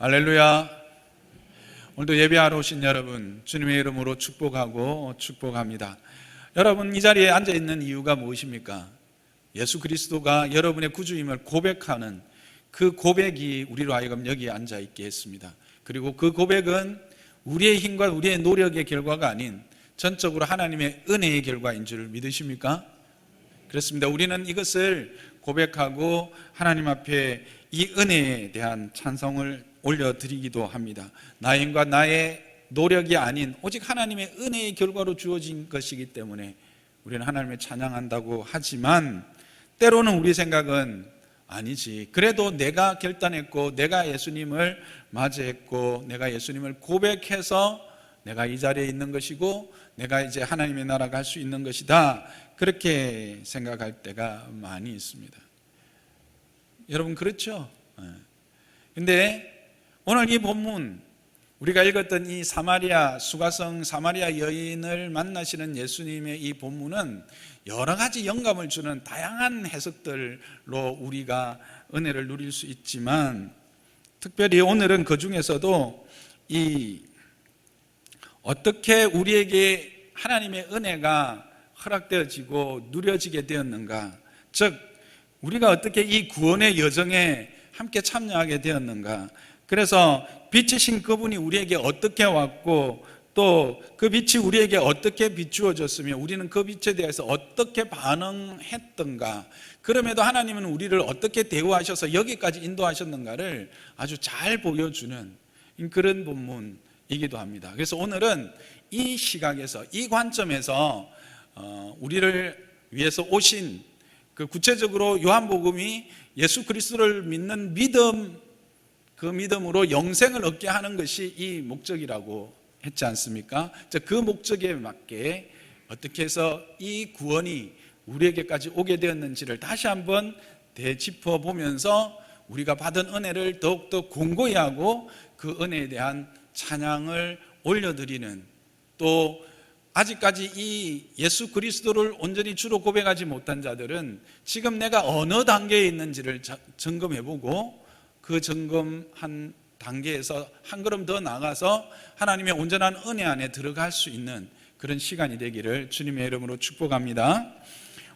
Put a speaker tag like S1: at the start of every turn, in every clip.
S1: 할렐루야. 오늘도 예배하러 오신 여러분 주님의 이름으로 축복하고 축복합니다. 여러분 이 자리에 앉아있는 이유가 무엇입니까? 예수 그리스도가 여러분의 구주임을 고백하는 그 고백이 우리로 하여금 여기에 앉아있게 했습니다. 그리고 그 고백은 우리의 힘과 우리의 노력의 결과가 아닌 전적으로 하나님의 은혜의 결과인 줄 믿으십니까? 그렇습니다. 우리는 이것을 고백하고 하나님 앞에 이 은혜에 대한 찬송을 올려드리기도 합니다. 나의 힘과 나의 노력이 아닌 오직 하나님의 은혜의 결과로 주어진 것이기 때문에 우리는 하나님을 찬양한다고 하지만 때로는 우리 생각은 아니지, 그래도 내가 결단했고 내가 예수님을 맞이했고 내가 예수님을 고백해서 내가 이 자리에 있는 것이고 내가 이제 하나님의 나라 갈 수 있는 것이다, 그렇게 생각할 때가 많이 있습니다. 여러분 그렇죠? 근데 오늘 이 본문 우리가 읽었던 이 사마리아 수가성 사마리아 여인을 만나시는 예수님의 이 본문은 여러 가지 영감을 주는 다양한 해석들로 우리가 은혜를 누릴 수 있지만 특별히 오늘은 그 중에서도 이 어떻게 우리에게 하나님의 은혜가 허락되어지고 누려지게 되었는가, 즉 우리가 어떻게 이 구원의 여정에 함께 참여하게 되었는가, 그래서 빛이신 그분이 우리에게 어떻게 왔고 또 그 빛이 우리에게 어떻게 비추어졌으며 우리는 그 빛에 대해서 어떻게 반응했던가, 그럼에도 하나님은 우리를 어떻게 대우하셔서 여기까지 인도하셨는가를 아주 잘 보여주는 그런 본문이기도 합니다. 그래서 오늘은 이 시각에서 이 관점에서 우리를 위해서 오신 그 구체적으로 요한복음이 예수 그리스도를 믿는 믿음, 그 믿음으로 영생을 얻게 하는 것이 이 목적이라고 했지 않습니까? 그 목적에 맞게 어떻게 해서 이 구원이 우리에게까지 오게 되었는지를 다시 한번 되짚어 보면서 우리가 받은 은혜를 더욱더 공고히 하고 그 은혜에 대한 찬양을 올려드리는, 또 아직까지 이 예수 그리스도를 온전히 주로 고백하지 못한 자들은 지금 내가 어느 단계에 있는지를 점검해보고 그 점검한 단계에서 한 걸음 더 나가서 하나님의 온전한 은혜 안에 들어갈 수 있는 그런 시간이 되기를 주님의 이름으로 축복합니다.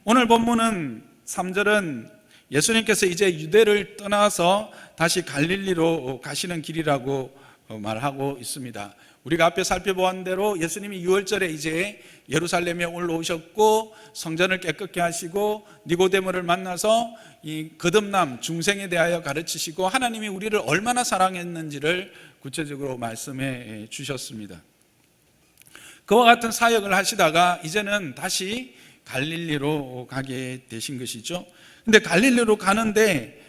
S1: 오늘 본문은 3절은 예수님께서 이제 유대를 떠나서 다시 갈릴리로 가시는 길이라고 말하고 있습니다. 우리가 앞에 살펴본 대로 예수님이 6월절에 이제 예루살렘에 올라오셨고 성전을 깨끗게 하시고 니고데모를 만나서 이 거듭남 중생에 대하여 가르치시고 하나님이 우리를 얼마나 사랑했는지를 구체적으로 말씀해 주셨습니다. 그와 같은 사역을 하시다가 이제는 다시 갈릴리로 가게 되신 것이죠. 근데 갈릴리로 가는데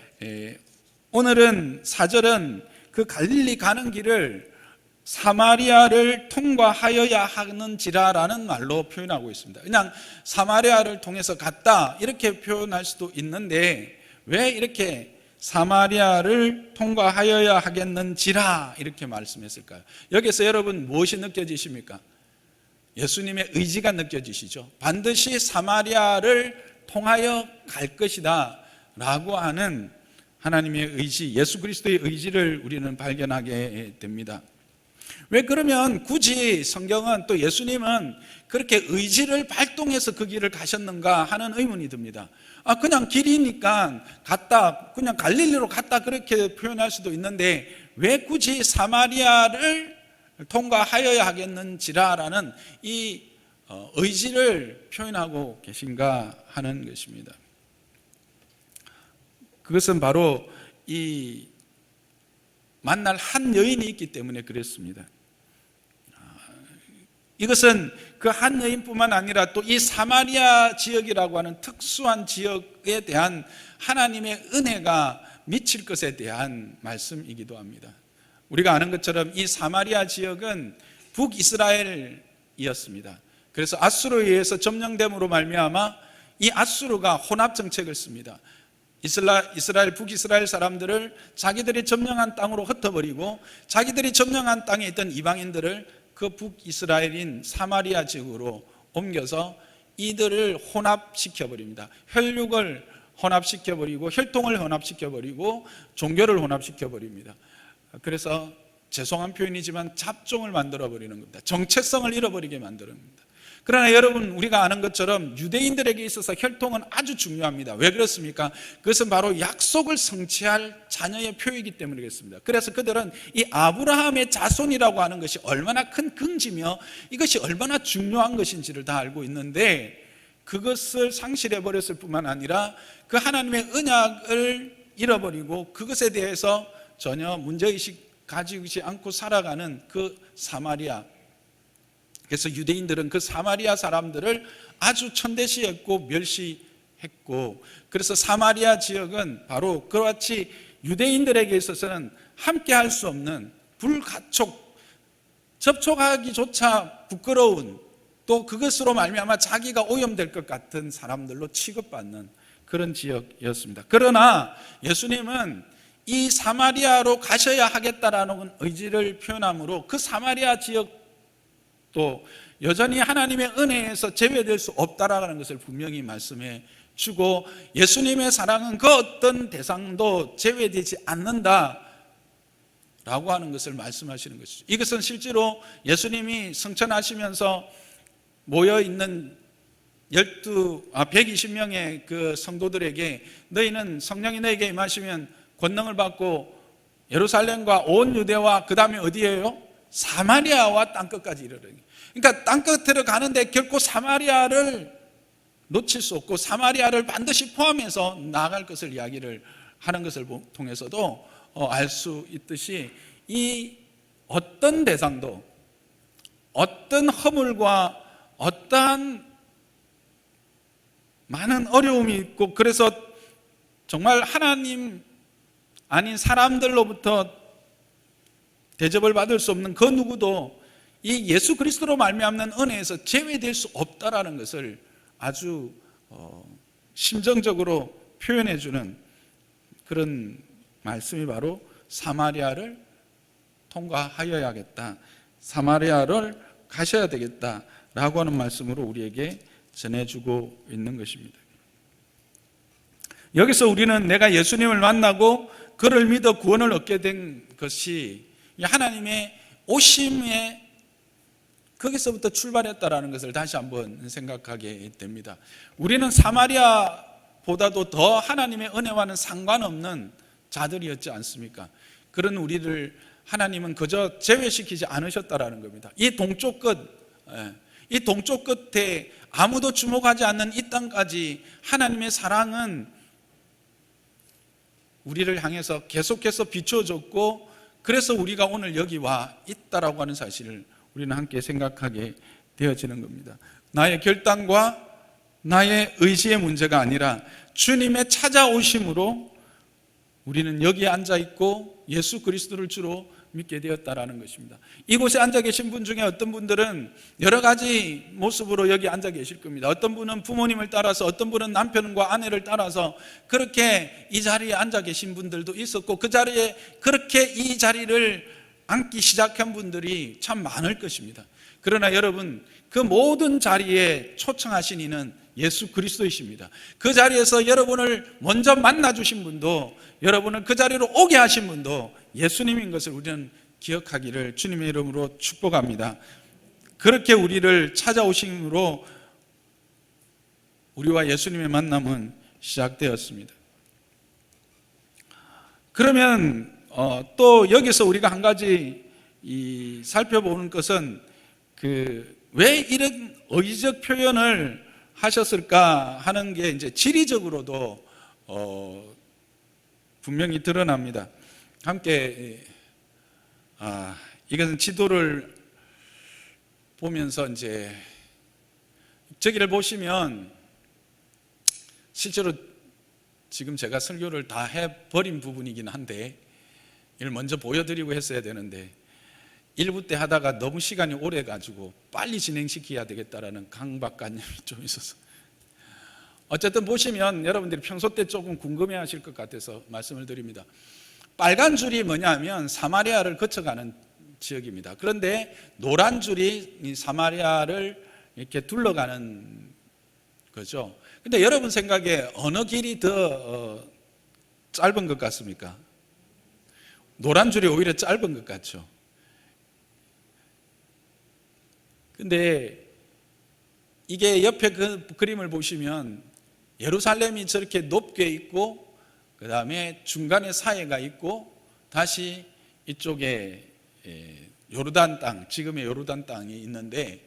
S1: 오늘은 4절은 그 갈릴리 가는 길을 사마리아를 통과하여야 하는지라라는 말로 표현하고 있습니다. 그냥 사마리아를 통해서 갔다 이렇게 표현할 수도 있는데 왜 이렇게 사마리아를 통과하여야 하겠는지라 이렇게 말씀했을까요? 여기서 여러분 무엇이 느껴지십니까? 예수님의 의지가 느껴지시죠? 반드시 사마리아를 통하여 갈 것이다 라고 하는 하나님의 의지, 예수 그리스도의 의지를 우리는 발견하게 됩니다. 왜 그러면 굳이 성경은 또 예수님은 그렇게 의지를 발동해서 그 길을 가셨는가 하는 의문이 듭니다. 그냥 길이니까 갔다, 그냥 갈릴리로 갔다 그렇게 표현할 수도 있는데 왜 굳이 사마리아를 통과하여야 하겠는지라라는 이 의지를 표현하고 계신가 하는 것입니다. 그것은 바로 이 만날 한 여인이 있기 때문에 그랬습니다. 이것은 그 한 여인뿐만 아니라 또 이 사마리아 지역이라고 하는 특수한 지역에 대한 하나님의 은혜가 미칠 것에 대한 말씀이기도 합니다. 우리가 아는 것처럼 이 사마리아 지역은 북이스라엘이었습니다. 그래서 아수르에 의해서 점령됨으로 말미암아 이 아수르가 혼합 정책을 씁니다. 이스라엘 북이스라엘 사람들을 자기들이 점령한 땅으로 흩어버리고 자기들이 점령한 땅에 있던 이방인들을 그 북이스라엘인 사마리아 지역으로 옮겨서 이들을 혼합시켜버립니다. 혈육을 혼합시켜버리고 혈통을 혼합시켜버리고 종교를 혼합시켜버립니다. 그래서 죄송한 표현이지만 잡종을 만들어버리는 겁니다. 정체성을 잃어버리게 만드는 겁니다. 그러나 여러분, 우리가 아는 것처럼 유대인들에게 있어서 혈통은 아주 중요합니다. 왜 그렇습니까? 그것은 바로 약속을 성취할 자녀의 표이기 때문에 그렇습니다. 그래서 그들은 이 아브라함의 자손이라고 하는 것이 얼마나 큰 긍지며 이것이 얼마나 중요한 것인지를 다 알고 있는데, 그것을 상실해버렸을 뿐만 아니라 그 하나님의 언약을 잃어버리고 그것에 대해서 전혀 문제의식 가지지 않고 살아가는 그 사마리아, 그래서 유대인들은 그 사마리아 사람들을 아주 천대시했고 멸시했고, 그래서 사마리아 지역은 바로 그와 같이 유대인들에게 있어서는 함께 할 수 없는 불가촉, 접촉하기조차 부끄러운, 또 그것으로 말미암아 자기가 오염될 것 같은 사람들로 취급받는 그런 지역이었습니다. 그러나 예수님은 이 사마리아로 가셔야 하겠다라는 의지를 표현함으로 그 사마리아 지역 또 여전히 하나님의 은혜에서 제외될 수 없다라는 것을 분명히 말씀해 주고, 예수님의 사랑은 그 어떤 대상도 제외되지 않는다 라고 하는 것을 말씀하시는 것이죠. 이것은 실제로 예수님이 성천하시면서 모여있는 120명의 그 성도들에게 너희는 성령이 너에게 임하시면 권능을 받고 예루살렘과 온 유대와 그 다음에 어디예요? 사마리아와 땅끝까지 이르르니. 그러니까 땅끝으로 가는데 결코 사마리아를 놓칠 수 없고 사마리아를 반드시 포함해서 나아갈 것을 이야기를 하는 것을 통해서도 알 수 있듯이, 이 어떤 대상도 어떤 허물과 어떠한 많은 어려움이 있고, 그래서 정말 하나님 아닌 사람들로부터 대접을 받을 수 없는 그 누구도 이 예수 그리스도로 말미암는 은혜에서 제외될 수 없다라는 것을 아주 심정적으로 표현해 주는 그런 말씀이 바로 사마리아를 통과하여야겠다, 사마리아를 가셔야 되겠다라고 하는 말씀으로 우리에게 전해주고 있는 것입니다. 여기서 우리는 내가 예수님을 만나고 그를 믿어 구원을 얻게 된 것이 하나님의 오심에 거기서부터 출발했다라는 것을 다시 한번 생각하게 됩니다. 우리는 사마리아보다도 더 하나님의 은혜와는 상관없는 자들이었지 않습니까? 그런 우리를 하나님은 그저 제외시키지 않으셨다라는 겁니다. 이 동쪽 끝에 아무도 주목하지 않는 이 땅까지 하나님의 사랑은 우리를 향해서 계속해서 비춰줬고, 그래서 우리가 오늘 여기 와 있다라고 하는 사실을 우리는 함께 생각하게 되어지는 겁니다. 나의 결단과 나의 의지의 문제가 아니라 주님의 찾아오심으로 우리는 여기에 앉아 있고 예수 그리스도를 주로 믿게 되었다라는 것입니다. 이곳에 앉아 계신 분 중에 어떤 분들은 여러 가지 모습으로 여기 앉아 계실 겁니다. 어떤 분은 부모님을 따라서, 어떤 분은 남편과 아내를 따라서 그렇게 이 자리에 앉아 계신 분들도 있었고, 그 자리에 그렇게 이 자리를 앉기 시작한 분들이 참 많을 것입니다. 그러나 여러분, 그 모든 자리에 초청하신 이는 예수 그리스도이십니다. 그 자리에서 여러분을 먼저 만나 주신 분도, 여러분을 그 자리로 오게 하신 분도 예수님인 것을 우리는 기억하기를 주님의 이름으로 축복합니다. 그렇게 우리를 찾아오심으로 우리와 예수님의 만남은 시작되었습니다. 그러면 또 여기서 우리가 한 가지 살펴보는 것은 왜 이런 의지적 표현을 하셨을까 하는 게 이제 지리적으로도 분명히 드러납니다. 함께 이것은 지도를 보면서 이제 저기를 보시면 실제로 지금 제가 설교를 다 해버린 부분이긴 한데 이걸 먼저 보여드리고 했어야 되는데 1부 때 하다가 너무 시간이 오래 가지고 빨리 진행시켜야 되겠다라는 강박관념이 좀 있어서, 어쨌든 보시면 여러분들이 평소 때 조금 궁금해 하실 것 같아서 말씀을 드립니다. 빨간 줄이 뭐냐면 사마리아를 거쳐가는 지역입니다. 그런데 노란 줄이 이 사마리아를 이렇게 둘러가는 거죠. 근데 여러분 생각에 어느 길이 더 짧은 것 같습니까? 노란 줄이 오히려 짧은 것 같죠. 근데 이게 옆에 그 그림을 보시면 예루살렘이 저렇게 높게 있고 그 다음에 중간에 사해가 있고 다시 이쪽에 요르단 땅, 지금의 요르단 땅이 있는데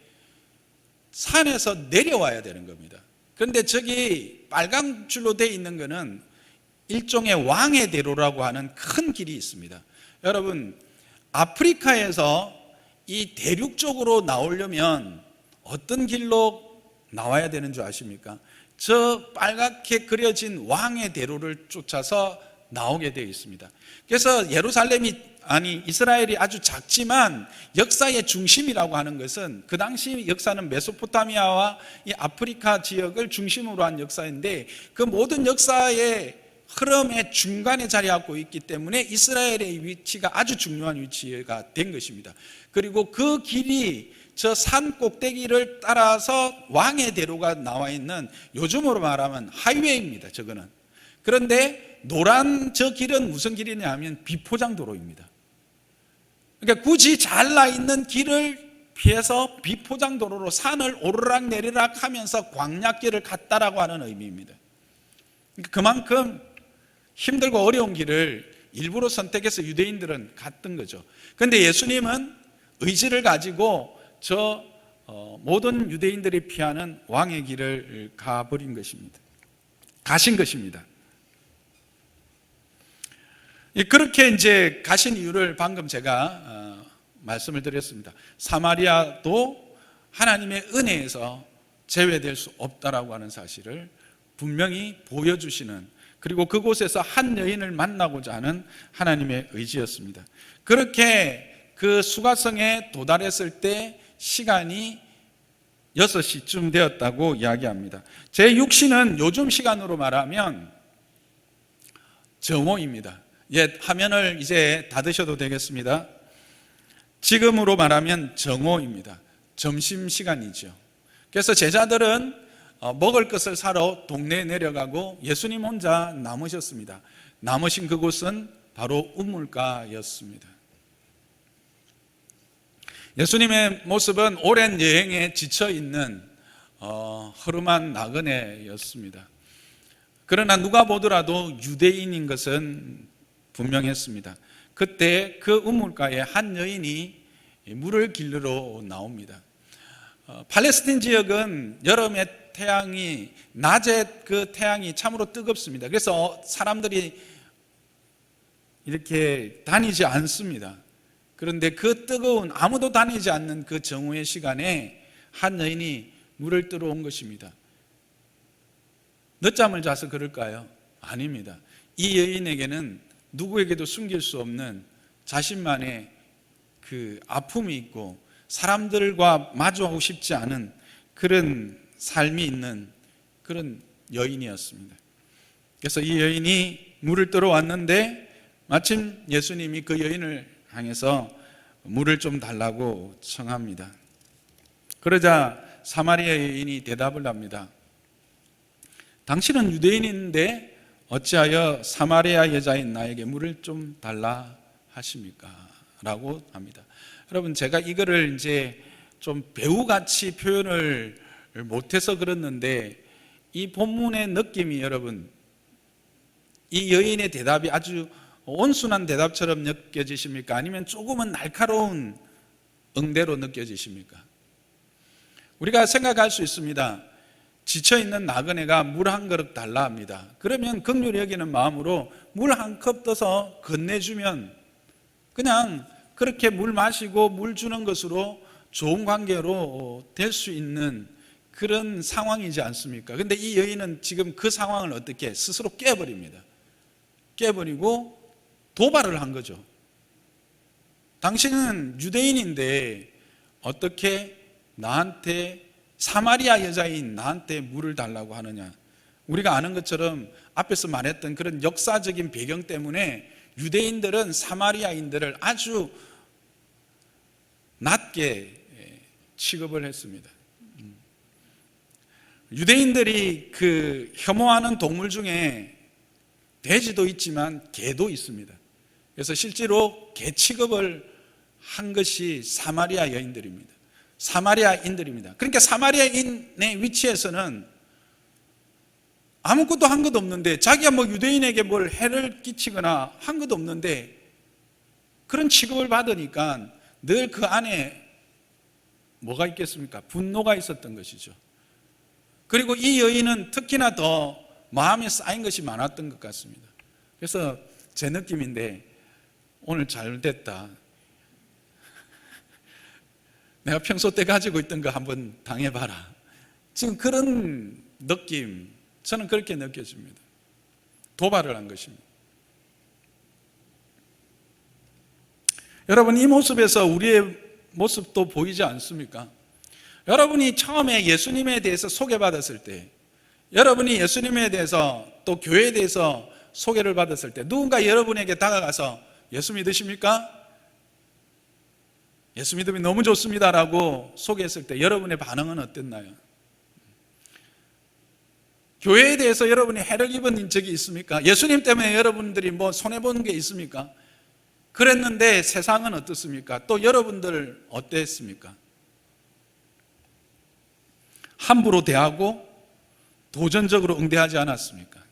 S1: 산에서 내려와야 되는 겁니다. 그런데 저기 빨간 줄로 되어 있는 것은 일종의 왕의 대로라고 하는 큰 길이 있습니다. 여러분, 아프리카에서 이 대륙 쪽으로 나오려면 어떤 길로 나와야 되는 줄 아십니까? 저 빨갛게 그려진 왕의 대로를 쫓아서 나오게 되어 있습니다. 그래서 이스라엘이 아주 작지만 역사의 중심이라고 하는 것은 그 당시 역사는 메소포타미아와 이 아프리카 지역을 중심으로 한 역사인데 그 모든 역사의 흐름의 중간에 자리하고 있기 때문에 이스라엘의 위치가 아주 중요한 위치가 된 것입니다. 그리고 그 길이 저 산 꼭대기를 따라서 왕의 대로가 나와 있는, 요즘으로 말하면 하이웨이입니다. 저거는. 그런데 노란 저 길은 무슨 길이냐 하면 비포장도로입니다. 그러니까 굳이 잘나 있는 길을 피해서 비포장도로로 산을 오르락 내리락 하면서 광야길을 갔다라고 하는 의미입니다. 그만큼 힘들고 어려운 길을 일부러 선택해서 유대인들은 갔던 거죠. 그런데 예수님은 의지를 가지고 저 모든 유대인들이 피하는 왕의 길을 가신 것입니다. 그렇게 이제 가신 이유를 방금 제가 말씀을 드렸습니다. 사마리아도 하나님의 은혜에서 제외될 수 없다라고 하는 사실을 분명히 보여주시는, 그리고 그곳에서 한 여인을 만나고자 하는 하나님의 의지였습니다. 그렇게 그 수가성에 도달했을 때 시간이 6시쯤 되었다고 이야기합니다. 제6시는 요즘 시간으로 말하면 정오입니다. 화면을 이제 닫으셔도 되겠습니다. 지금으로 말하면 정오입니다. 점심시간이죠. 그래서 제자들은 먹을 것을 사러 동네에 내려가고 예수님 혼자 남으셨습니다. 남으신 그곳은 바로 우물가였습니다. 예수님의 모습은 오랜 여행에 지쳐있는 허름한 나그네였습니다. 그러나 누가 보더라도 유대인인 것은 분명했습니다. 그때 그 우물가에 한 여인이 물을 길르러 나옵니다. 팔레스틴 지역은 여름에 낮에 그 태양이 참으로 뜨겁습니다. 그래서 사람들이 이렇게 다니지 않습니다. 그런데 그 뜨거운, 아무도 다니지 않는 그 정오의 시간에 한 여인이 물을 뜨러 온 것입니다. 늦잠을 자서 그럴까요? 아닙니다. 이 여인에게는 누구에게도 숨길 수 없는 자신만의 그 아픔이 있고 사람들과 마주하고 싶지 않은 그런 삶이 있는 그런 여인이었습니다. 그래서 이 여인이 물을 뜨러 왔는데 마침 예수님이 그 여인을 향해서 물을 좀 달라고 청합니다. 그러자 사마리아 여인이 대답을 합니다. 당신은 유대인인데 어찌하여 사마리아 여자인 나에게 물을 좀 달라 하십니까? 라고 합니다. 여러분, 제가 이거를 이제 좀 배우같이 표현을 못해서 그랬는데 이 본문의 느낌이, 여러분, 이 여인의 대답이 아주 온순한 대답처럼 느껴지십니까? 아니면 조금은 날카로운 응대로 느껴지십니까? 우리가 생각할 수 있습니다. 지쳐있는 나그네가 물 한 그릇 달라 합니다. 그러면 긍휼히 여기는 마음으로 물 한 컵 떠서 건네주면 그냥 그렇게 물 마시고 물 주는 것으로 좋은 관계로 될 수 있는 그런 상황이지 않습니까? 그런데 이 여인은 지금 그 상황을 어떻게 스스로 깨버립니다. 깨버리고 도발을 한 거죠. 당신은 유대인인데 어떻게 나한테, 사마리아 여자인 나한테 물을 달라고 하느냐? 우리가 아는 것처럼 앞에서 말했던 그런 역사적인 배경 때문에 유대인들은 사마리아인들을 아주 낮게 취급을 했습니다. 유대인들이 그 혐오하는 동물 중에 돼지도 있지만 개도 있습니다. 그래서 실제로 개 취급을 한 것이 사마리아 여인들입니다. 사마리아인들입니다. 그러니까 사마리아인의 위치에서는 아무것도 한 것 없는데, 자기가 뭐 유대인에게 뭘 해를 끼치거나 한 것도 없는데 그런 취급을 받으니까 늘 그 안에 뭐가 있겠습니까? 분노가 있었던 것이죠. 그리고 이 여인은 특히나 더 마음에 쌓인 것이 많았던 것 같습니다. 그래서 제 느낌인데, 오늘 잘 됐다, 내가 평소 때 가지고 있던 거 한번 당해봐라, 지금 그런 느낌, 저는 그렇게 느껴집니다. 도발을 한 것입니다. 여러분, 이 모습에서 우리의 모습도 보이지 않습니까? 여러분이 처음에 예수님에 대해서 소개받았을 때, 여러분이 예수님에 대해서 또 교회에 대해서 소개를 받았을 때, 누군가 여러분에게 다가가서 예수 믿으십니까? 예수 믿음이 너무 좋습니다라고 소개했을 때 여러분의 반응은 어땠나요? 교회에 대해서 여러분이 해를 입은 적이 있습니까? 예수님 때문에 여러분들이 뭐 손해본 게 있습니까? 그랬는데 세상은 어떻습니까? 또 여러분들 어땠습니까? 함부로 대하고 도전적으로 응대하지 않았습니까?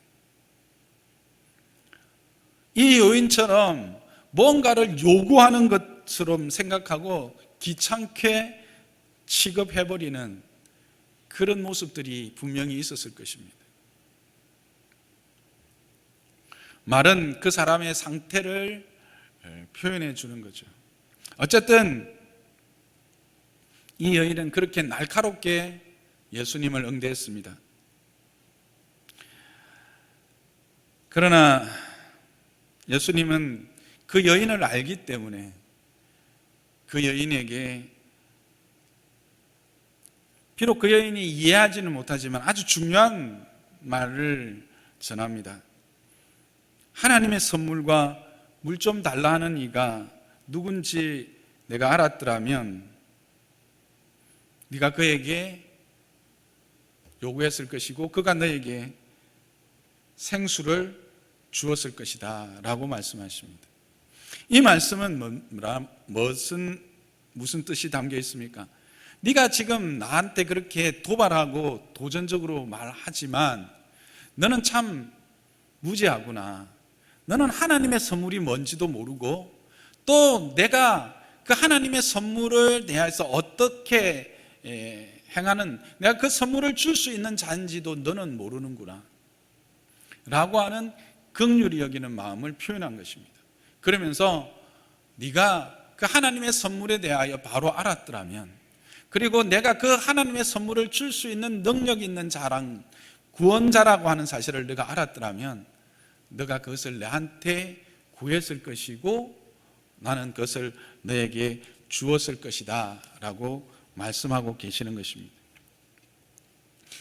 S1: 이 여인처럼 뭔가를 요구하는 것처럼 생각하고 귀찮게 취급해버리는 그런 모습들이 분명히 있었을 것입니다. 말은 그 사람의 상태를 표현해 주는 거죠. 어쨌든 이 여인은 그렇게 날카롭게 예수님을 응대했습니다. 그러나 예수님은 그 여인을 알기 때문에 그 여인에게, 비록 그 여인이 이해하지는 못하지만 아주 중요한 말을 전합니다. 하나님의 선물과 물 좀 달라 하는 이가 누군지 내가 알았더라면 네가 그에게 요구했을 것이고 그가 너에게 생수를 주었을 것이다 라고 말씀하십니다. 이 말씀은 무슨 뜻이 담겨 있습니까? 네가 지금 나한테 그렇게 도발하고 도전적으로 말하지만 너는 참 무지하구나. 너는 하나님의 선물이 뭔지도 모르고 또 내가 그 하나님의 선물을 대해서 어떻게 행하는, 내가 그 선물을 줄 수 있는 자인지도 너는 모르는구나 라고 하는 긍휼히 여기는 마음을 표현한 것입니다. 그러면서 네가 그 하나님의 선물에 대하여 바로 알았더라면, 그리고 내가 그 하나님의 선물을 줄 수 있는 능력 있는 자랑, 구원자라고 하는 사실을 네가 알았더라면 네가 그것을 내한테 구했을 것이고 나는 그것을 너에게 주었을 것이다 라고 말씀하고 계시는 것입니다.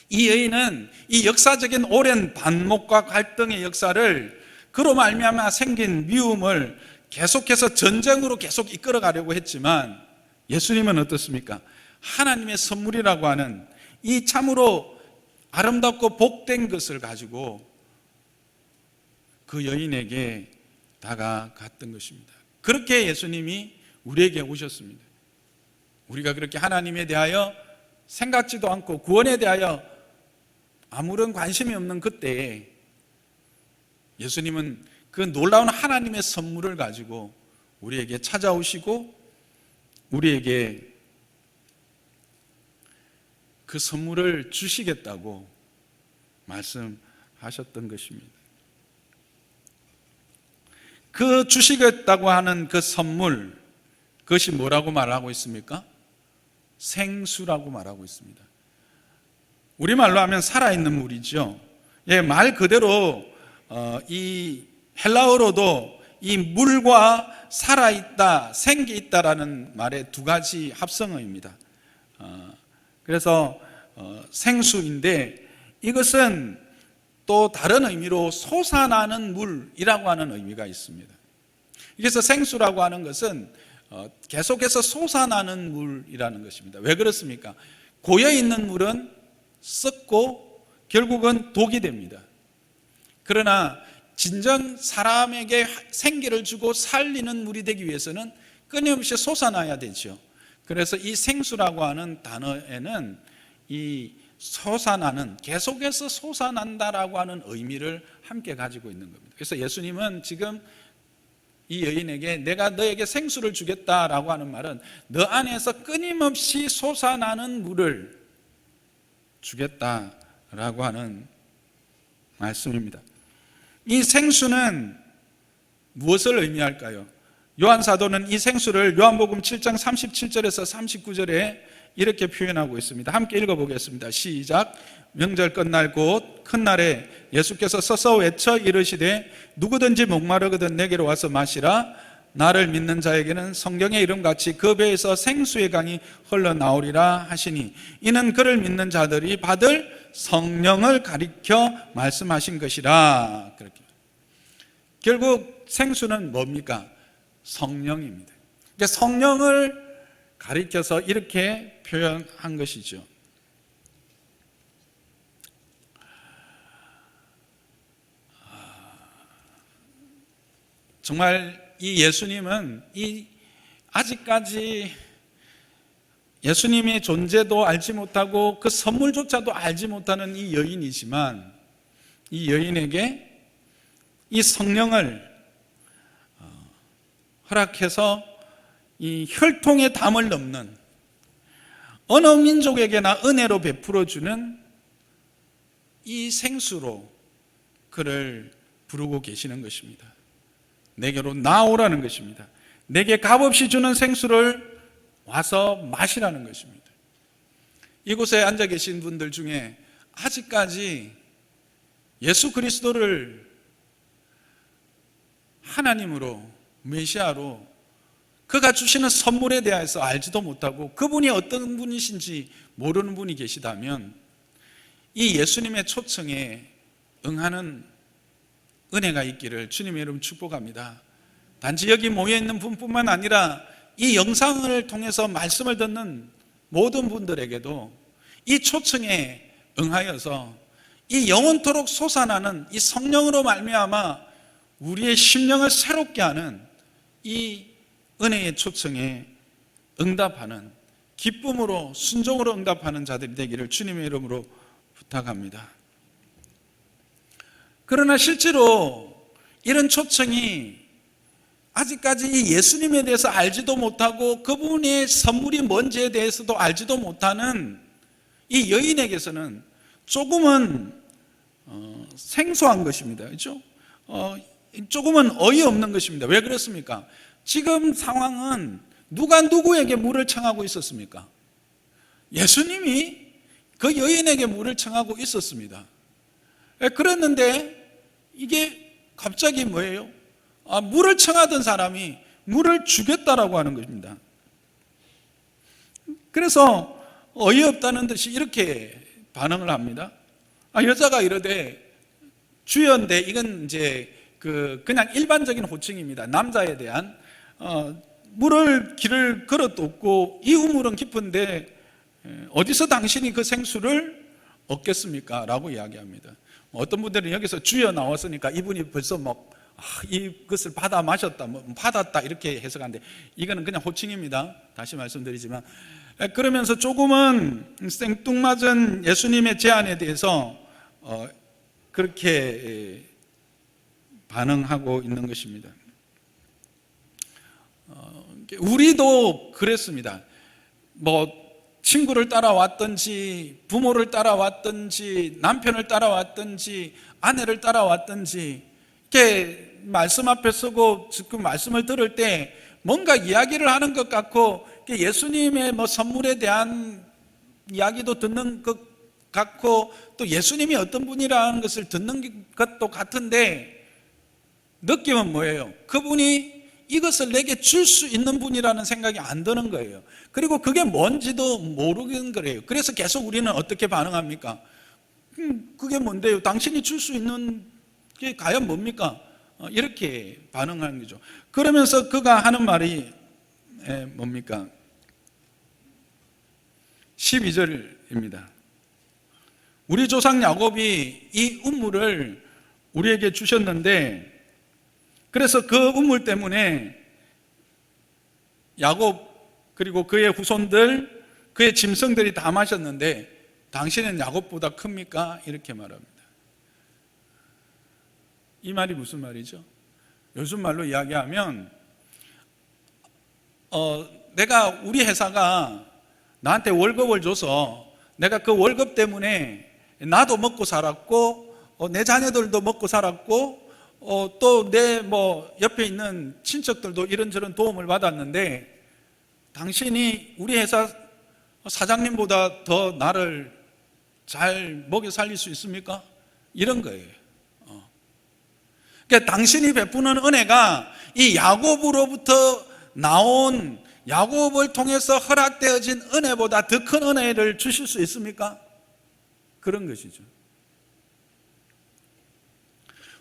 S1: 이 여인은 이 역사적인 오랜 반목과 갈등의 역사를, 그로 말미암아 생긴 미움을 계속해서 전쟁으로 계속 이끌어가려고 했지만 예수님은 어떻습니까? 하나님의 선물이라고 하는 이 참으로 아름답고 복된 것을 가지고 그 여인에게 다가갔던 것입니다. 그렇게 예수님이 우리에게 오셨습니다. 우리가 그렇게 하나님에 대하여 생각지도 않고 구원에 대하여 아무런 관심이 없는 그때에 예수님은 그 놀라운 하나님의 선물을 가지고 우리에게 찾아오시고 우리에게 그 선물을 주시겠다고 말씀하셨던 것입니다. 그 주시겠다고 하는 그 선물, 그것이 뭐라고 말하고 있습니까? 생수라고 말하고 있습니다. 우리말로 하면 살아있는 물이죠. 예, 말 그대로 이 헬라어로도 이 물과 살아있다, 생기있다라는 말의 두 가지 합성어입니다. 그래서 생수인데 이것은 또 다른 의미로 솟아나는 물이라고 하는 의미가 있습니다. 그래서 생수라고 하는 것은 계속해서 솟아나는 물이라는 것입니다. 왜 그렇습니까? 고여있는 물은 썩고 결국은 독이 됩니다. 그러나 진정 사람에게 생기를 주고 살리는 물이 되기 위해서는 끊임없이 솟아나야 되죠. 그래서 이 생수라고 하는 단어에는 이 솟아나는, 계속해서 솟아난다라고 하는 의미를 함께 가지고 있는 겁니다. 그래서 예수님은 지금 이 여인에게 내가 너에게 생수를 주겠다라고 하는 말은 너 안에서 끊임없이 솟아나는 물을 주겠다라고 하는 말씀입니다. 이 생수는 무엇을 의미할까요? 요한 사도는 이 생수를 요한복음 7장 37절에서 39절에 이렇게 표현하고 있습니다. 함께 읽어보겠습니다. 시작. 명절 끝날 곧 큰 날에 예수께서 서서 외쳐 이르시되 누구든지 목마르거든 내게로 와서 마시라. 나를 믿는 자에게는 성경의 이름같이 그 배에서 생수의 강이 흘러나오리라 하시니 이는 그를 믿는 자들이 받을 성령을 가리켜 말씀하신 것이라. 그렇게. 결국 생수는 뭡니까? 성령입니다. 그러니까 성령을 가리켜서 이렇게 표현한 것이죠. 정말 이 예수님은 아직까지 예수님의 존재도 알지 못하고 그 선물조차도 알지 못하는 이 여인이지만 이 여인에게 이 성령을 허락해서 이 혈통의 담을 넘는 어느 민족에게나 은혜로 베풀어주는 이 생수로 그를 부르고 계시는 것입니다. 내게로 나오라는 것입니다. 내게 값없이 주는 생수를 와서 마시라는 것입니다. 이곳에 앉아 계신 분들 중에 아직까지 예수 그리스도를 하나님으로, 메시아로 그가 주시는 선물에 대해서 알지도 못하고 그분이 어떤 분이신지 모르는 분이 계시다면 이 예수님의 초청에 응하는 은혜가 있기를 주님의 이름 축복합니다. 단지 여기 모여있는 분뿐만 아니라 이 영상을 통해서 말씀을 듣는 모든 분들에게도 이 초청에 응하여서 이 영원토록 솟아나는 이 성령으로 말미암아 우리의 심령을 새롭게 하는 이 은혜의 초청에 응답하는, 기쁨으로 순종으로 응답하는 자들이 되기를 주님의 이름으로 부탁합니다. 그러나 실제로 이런 초청이 아직까지 이 예수님에 대해서 알지도 못하고 그분의 선물이 뭔지에 대해서도 알지도 못하는 이 여인에게서는 조금은 생소한 것입니다. 그렇죠? 조금은 어이없는 것입니다. 왜 그렇습니까? 지금 상황은 누가 누구에게 물을 청하고 있었습니까? 예수님이 그 여인에게 물을 청하고 있었습니다. 그랬는데 이게 갑자기 뭐예요? 물을 청하던 사람이 물을 주겠다라고 하는 것입니다. 그래서 어이없다는 듯이 이렇게 반응을 합니다. 여자가 이러되 주여인데 이건 이제 그냥 일반적인 호칭입니다. 남자에 대한 물을 길을 걸어뒀고 이 우물은 깊은데 어디서 당신이 그 생수를 얻겠습니까? 라고 이야기합니다. 어떤 분들은 여기서 주여 나왔으니까 이분이 벌써 이것을 받아 마셨다, 받았다 이렇게 해석하는데 이거는 그냥 호칭입니다. 다시 말씀드리지만 그러면서 조금은 생뚱맞은 예수님의 제안에 대해서 그렇게 반응하고 있는 것입니다. 우리도 그랬습니다. 친구를 따라왔든지 부모를 따라왔든지 남편을 따라왔든지 아내를 따라왔든지 이렇게 말씀 앞에 서고 지금 말씀을 들을 때 뭔가 이야기를 하는 것 같고 예수님의 선물에 대한 이야기도 듣는 것 같고 또 예수님이 어떤 분이라는 것을 듣는 것도 같은데 느낌은 뭐예요? 그분이 이것을 내게 줄 수 있는 분이라는 생각이 안 드는 거예요. 그리고 그게 뭔지도 모르는 거예요. 그래서 계속 우리는 어떻게 반응합니까? 그게 뭔데요? 당신이 줄 수 있는 게 과연 뭡니까? 이렇게 반응하는 거죠. 그러면서 그가 하는 말이 뭡니까? 12절입니다. 우리 조상 야곱이 이 우물을 우리에게 주셨는데, 그래서 그 우물 때문에 야곱 그리고 그의 후손들, 그의 짐승들이 다 마셨는데 당신은 야곱보다 큽니까? 이렇게 말합니다. 이 말이 무슨 말이죠? 요즘 말로 이야기하면 내가 우리 회사가 나한테 월급을 줘서 내가 그 월급 때문에 나도 먹고 살았고 내 자녀들도 먹고 살았고 또 내 옆에 있는 친척들도 이런저런 도움을 받았는데 당신이 우리 회사 사장님보다 더 나를 잘 먹여 살릴 수 있습니까? 이런 거예요. 그러니까 당신이 베푸는 은혜가 이 야곱으로부터 나온, 야곱을 통해서 허락되어진 은혜보다 더 큰 은혜를 주실 수 있습니까? 그런 것이죠.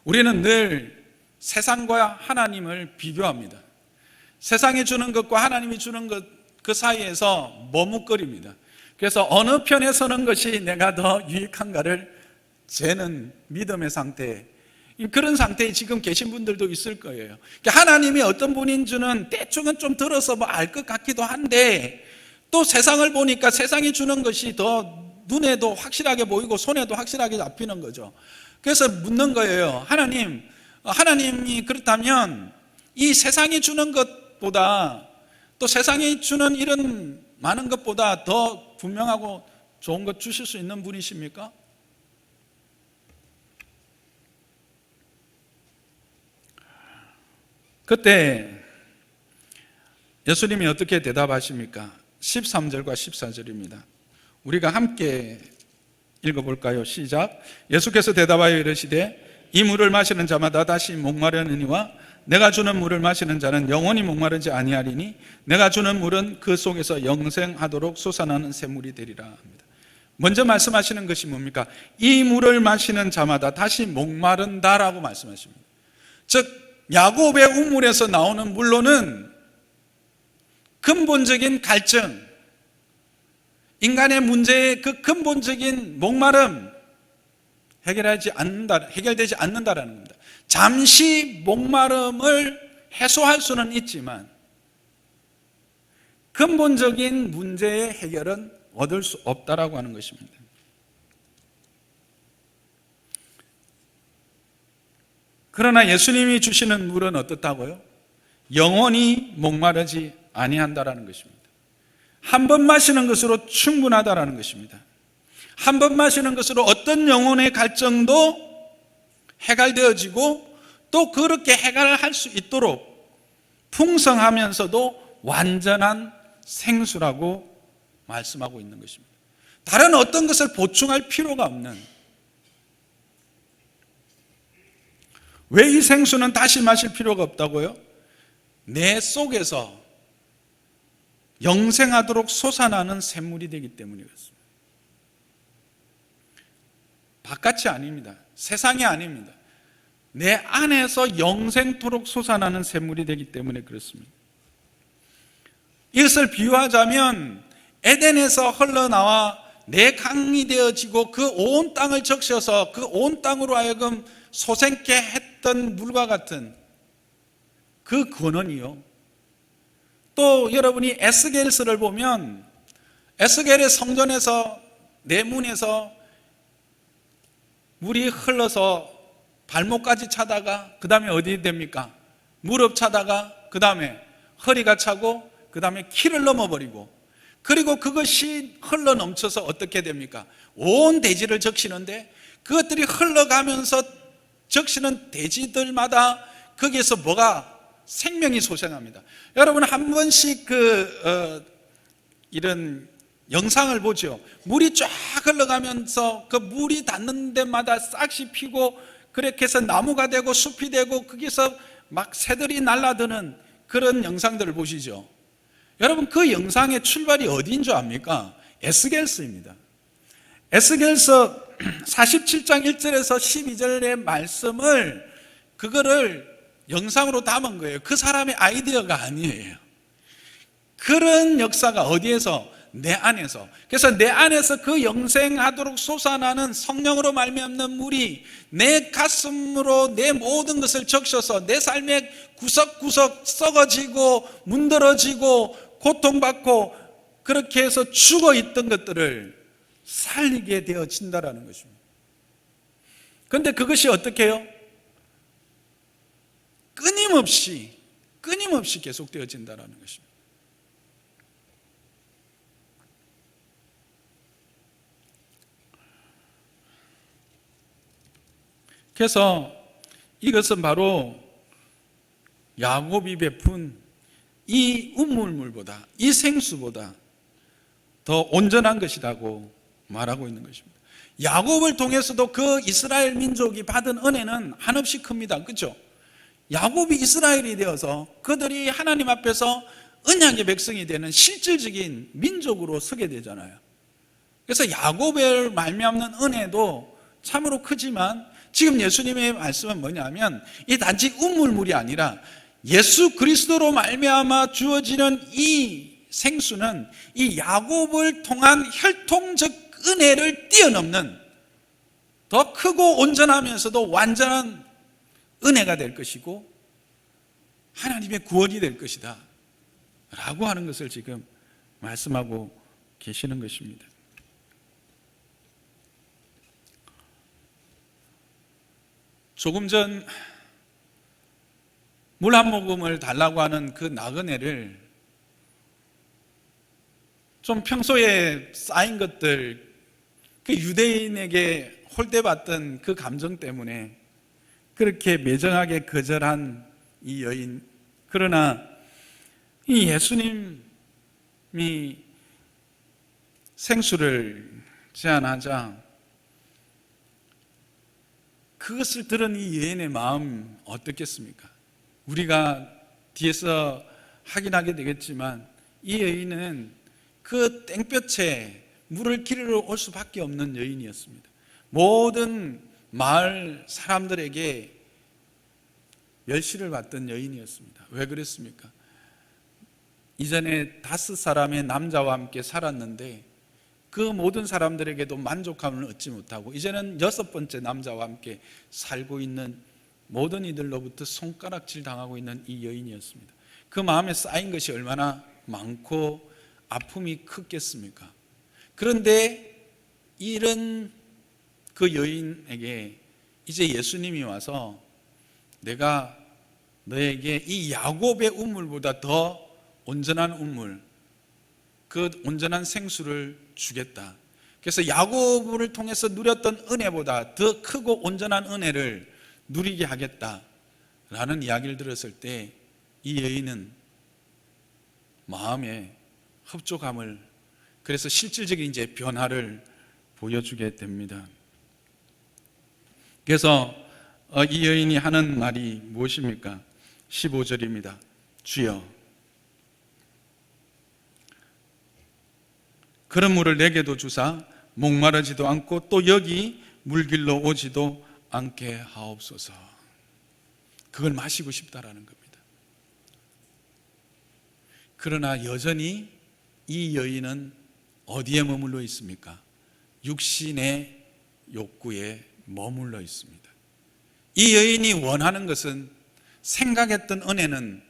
S1: 우리는 늘 세상과 하나님을 비교합니다. 세상이 주는 것과 하나님이 주는 것, 그 사이에서 머뭇거립니다. 그래서 어느 편에 서는 것이 내가 더 유익한가를 재는 믿음의 상태, 그런 상태에 지금 계신 분들도 있을 거예요. 하나님이 어떤 분인지는 대충은 좀 들어서 알 것 같기도 한데 또 세상을 보니까 세상이 주는 것이 더 눈에도 확실하게 보이고 손에도 확실하게 잡히는 거죠. 그래서 묻는 거예요. 하나님이 그렇다면 이 세상이 주는 것보다, 또 세상이 주는 이런 많은 것보다 더 분명하고 좋은 것 주실 수 있는 분이십니까? 그때 예수님이 어떻게 대답하십니까? 13절과 14절입니다. 우리가 함께 읽어볼까요? 시작. 예수께서 대답하여 이르시되 이 물을 마시는 자마다 다시 목마르느니와 내가 주는 물을 마시는 자는 영원히 목마르지 아니하리니 내가 주는 물은 그 속에서 영생하도록 솟아나는 샘물이 되리라 합니다. 먼저 말씀하시는 것이 뭡니까? 이 물을 마시는 자마다 다시 목마른다라고 말씀하십니다. 즉 야곱의 우물에서 나오는 물로는 근본적인 갈증, 인간의 문제의 그 근본적인 목마름 해결되지 않는다라는 겁니다. 잠시 목마름을 해소할 수는 있지만 근본적인 문제의 해결은 얻을 수 없다라고 하는 것입니다. 그러나 예수님이 주시는 물은 어떻다고요? 영원히 목마르지 아니한다라는 것입니다. 한 번 마시는 것으로 충분하다라는 것입니다. 한 번 마시는 것으로 어떤 영혼의 갈증도 해결되어지고 또 그렇게 해결할 수 있도록 풍성하면서도 완전한 생수라고 말씀하고 있는 것입니다. 다른 어떤 것을 보충할 필요가 없는, 왜 이 생수는 다시 마실 필요가 없다고요? 내 속에서 영생하도록 솟아나는 샘물이 되기 때문에 그렇습니다. 바깥이 아닙니다. 세상이 아닙니다. 내 안에서 영생토록 솟아나는 샘물이 되기 때문에 그렇습니다. 이것을 비유하자면 에덴에서 흘러나와 내 강이 되어지고 그 온 땅을 적셔서 그 온 땅으로 하여금 솟게 했던 물과 같은 그 근원이요. 또 여러분이 에스겔서를 보면 에스겔의 성전에서 내문에서 물이 흘러서 발목까지 차다가 그 다음에 어디 됩니까? 무릎 차다가 그 다음에 허리가 차고 그 다음에 키를 넘어버리고, 그리고 그것이 흘러 넘쳐서 어떻게 됩니까? 온 대지를 적시는데 그것들이 흘러가면서 적시는 대지들마다 거기에서 뭐가 생명이 솟아납니다. 여러분 한 번씩 이런 영상을 보죠. 물이 쫙 흘러가면서 그 물이 닿는 데마다 싹이 피고 그렇게 해서 나무가 되고 숲이 되고 거기서 막 새들이 날아드는 그런 영상들을 보시죠. 여러분 그 영상의 출발이 어디인 줄 압니까? 에스겔서입니다. 에스겔서 47장 1절에서 12절의 말씀을 그거를 영상으로 담은 거예요. 그 사람의 아이디어가 아니에요. 그런 역사가 어디에서? 내 안에서. 그래서 내 안에서 그 영생하도록 솟아나는 성령으로 말미암는 물이 내 가슴으로 내 모든 것을 적셔서 내 삶의 구석구석 썩어지고 문드러지고 고통받고 그렇게 해서 죽어있던 것들을 살리게 되어진다라는 것입니다. 그런데 그것이 어떻게 해요? 끊임없이 계속되어진다는 것입니다. 그래서 이것은 바로 야곱이 베푼 이 우물물보다, 이 생수보다 더 온전한 것이라고 말하고 있는 것입니다. 야곱을 통해서도 그 이스라엘 민족이 받은 은혜는 한없이 큽니다. 그렇죠? 야곱이 이스라엘이 되어서 그들이 하나님 앞에서 언약의 백성이 되는 실질적인 민족으로 서게 되잖아요. 그래서 야곱을 말미암는 은혜도 참으로 크지만 지금 예수님의 말씀은 뭐냐면 이 단지 우물물이 아니라 예수 그리스도로 말미암아 주어지는 이 생수는 이 야곱을 통한 혈통적 은혜를 뛰어넘는 더 크고 온전하면서도 완전한 은혜가 될 것이고 하나님의 구원이 될 것이다 라고 하는 것을 지금 말씀하고 계시는 것입니다. 조금 전 물 한 모금을 달라고 하는 그 나그네를 좀 평소에 쌓인 것들, 그 유대인에게 홀대받던 그 감정 때문에 그렇게 매정하게 거절한 이 여인. 그러나 이 예수님이 생수를 제안하자 그것을 들은 이 여인의 마음 어떻겠습니까? 우리가 뒤에서 확인하게 되겠지만 이 여인은 그 땡볕에 물을 기르러 올 수밖에 없는 여인이었습니다. 모든 마을 사람들에게 멸시를 받던 여인이었습니다. 왜 그랬습니까? 이전에 5사람의 남자와 함께 살았는데 그 모든 사람들에게도 만족감을 얻지 못하고 이제는 6번째 남자와 함께 살고 있는 모든 이들로부터 손가락질 당하고 있는 이 여인이었습니다. 그 마음에 쌓인 것이 얼마나 많고 아픔이 크겠습니까? 그런데 이런 그 여인에게 이제 예수님이 와서 내가 너에게 이 야곱의 우물보다 더 온전한 우물, 그 온전한 생수를 주겠다. 그래서 야곱을 통해서 누렸던 은혜보다 더 크고 온전한 은혜를 누리게 하겠다라는 이야기를 들었을 때 이 여인은 마음에 흡족함을, 그래서 실질적인 이제 변화를 보여주게 됩니다. 그래서 이 여인이 하는 말이 무엇입니까? 15절입니다. 주여, 그런 물을 내게도 주사 목마르지도 않고 또 여기 물길로 오지도 않게 하옵소서. 그걸 마시고 싶다라는 겁니다. 그러나 여전히 이 여인은 어디에 머물러 있습니까? 육신의 욕구에 머물러 있습니다. 이 여인이 원하는 것은, 생각했던 은혜는,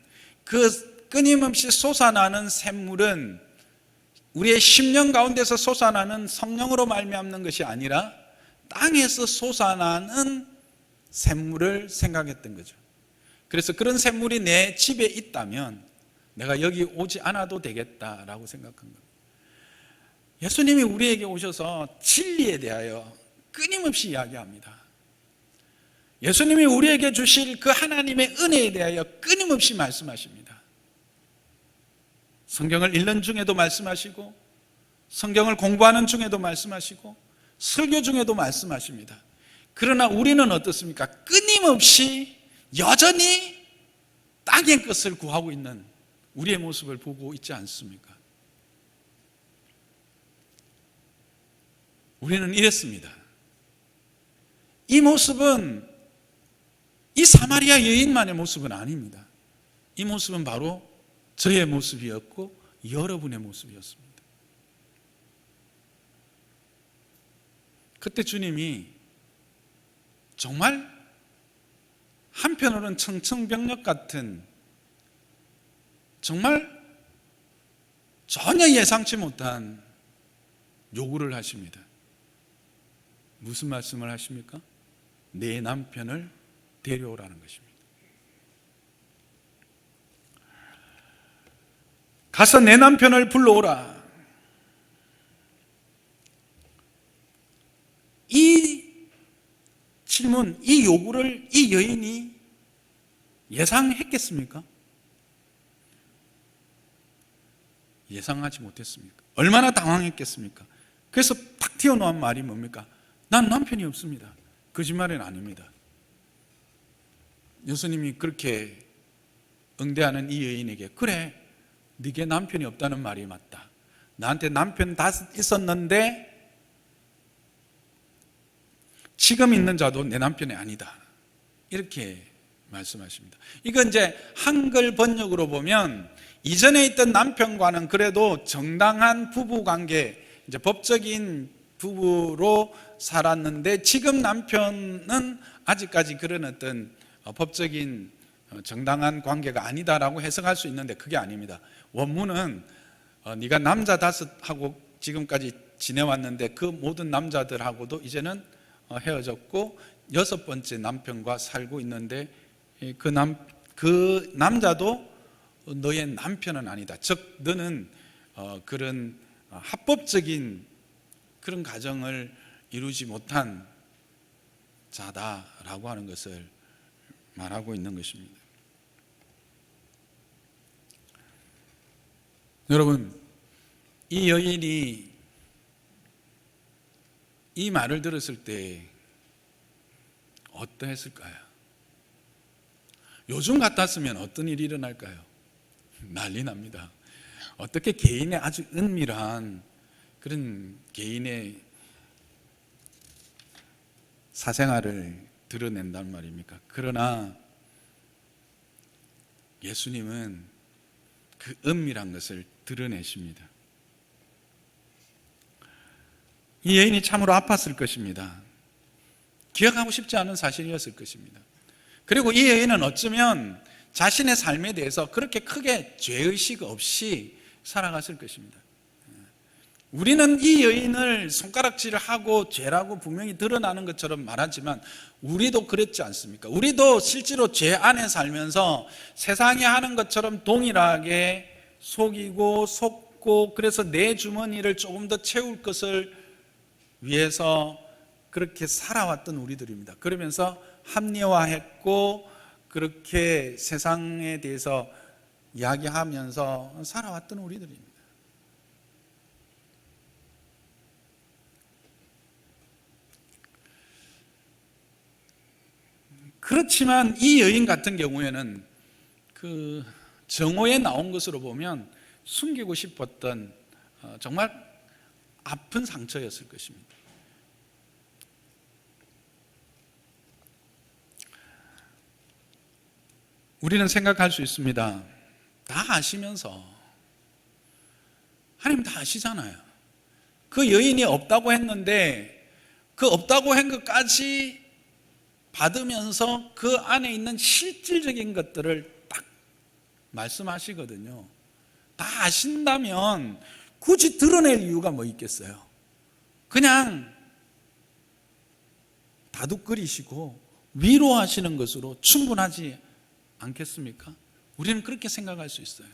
S1: 그 끊임없이 솟아나는 샘물은 우리의 심령 가운데서 솟아나는 성령으로 말미암는 것이 아니라 땅에서 솟아나는 샘물을 생각했던 거죠. 그래서 그런 샘물이 내 집에 있다면 내가 여기 오지 않아도 되겠다라고 생각한 겁니다. 예수님이 우리에게 오셔서 진리에 대하여 끊임없이 이야기합니다. 예수님이 우리에게 주실 그 하나님의 은혜에 대하여 끊임없이 말씀하십니다. 성경을 읽는 중에도 말씀하시고, 성경을 공부하는 중에도 말씀하시고, 설교 중에도 말씀하십니다. 그러나 우리는 어떻습니까? 끊임없이 여전히 땅의 것을 구하고 있는 우리의 모습을 보고 있지 않습니까? 우리는 이랬습니다. 이 모습은 이 사마리아 여인만의 모습은 아닙니다. 이 모습은 바로 저의 모습이었고 여러분의 모습이었습니다. 그때 주님이 정말 한편으로는 청천벽력 같은, 정말 전혀 예상치 못한 요구를 하십니다. 무슨 말씀을 하십니까? 내 남편을 데려오라는 것입니다. 가서 내 남편을 불러오라. 이 질문, 이 요구를 이 여인이 예상했겠습니까? 예상하지 못했습니까? 얼마나 당황했겠습니까? 그래서 탁 튀어나온 말이 뭡니까? 난 남편이 없습니다. 거짓말은 아닙니다. 예수님이 그렇게 응대하는 이 여인에게, 그래, 네게 남편이 없다는 말이 맞다. 나한테 남편 다 있었는데 지금 있는 자도 내 남편이 아니다. 이렇게 말씀하십니다. 이건 이제 한글 번역으로 보면 이전에 있던 남편과는 그래도 정당한 부부 관계, 이제 법적인 부부로 살았는데 지금 남편은 아직까지 그런 어떤 법적인 정당한 관계가 아니다라고 해석할 수 있는데 그게 아닙니다. 원문은 네가 남자 다섯하고 지금까지 지내왔는데 그 모든 남자들하고도 이제는 헤어졌고 여섯 번째 남편과 살고 있는데 그 남자도 너의 남편은 아니다. 즉 너는 그런 합법적인 그런 가정을 이루지 못한 자다라고 하는 것을 말하고 있는 것입니다. 여러분, 이 여인이 이 말을 들었을 때 어떠했을까요? 요즘 같았으면 어떤 일이 일어날까요? 난리 납니다. 어떻게 개인의 아주 은밀한 그런 개인의 사생활을 드러낸단 말입니까? 그러나 예수님은 그 은밀한 것을 드러내십니다. 이 여인이 참으로 아팠을 것입니다. 기억하고 싶지 않은 사실이었을 것입니다. 그리고 이 여인은 어쩌면 자신의 삶에 대해서 그렇게 크게 죄의식 없이 살아갔을 것입니다. 우리는 이 여인을 손가락질을 하고 죄라고 분명히 드러나는 것처럼 말하지만 우리도 그랬지 않습니까? 우리도 실제로 죄 안에 살면서 세상이 하는 것처럼 동일하게 속이고 속고, 그래서 내 주머니를 조금 더 채울 것을 위해서 그렇게 살아왔던 우리들입니다. 그러면서 합리화했고 그렇게 세상에 대해서 이야기하면서 살아왔던 우리들입니다. 그렇지만 이 여인 같은 경우에는 그 정오에 나온 것으로 보면 숨기고 싶었던 정말 아픈 상처였을 것입니다. 우리는 생각할 수 있습니다. 다 아시면서, 하나님 다 아시잖아요. 그 여인이 없다고 했는데 그 없다고 한 것까지 받으면서 그 안에 있는 실질적인 것들을 딱 말씀하시거든요. 다 아신다면 굳이 드러낼 이유가 뭐 있겠어요? 그냥 다독거리시고 위로하시는 것으로 충분하지 않겠습니까? 우리는 그렇게 생각할 수 있어요.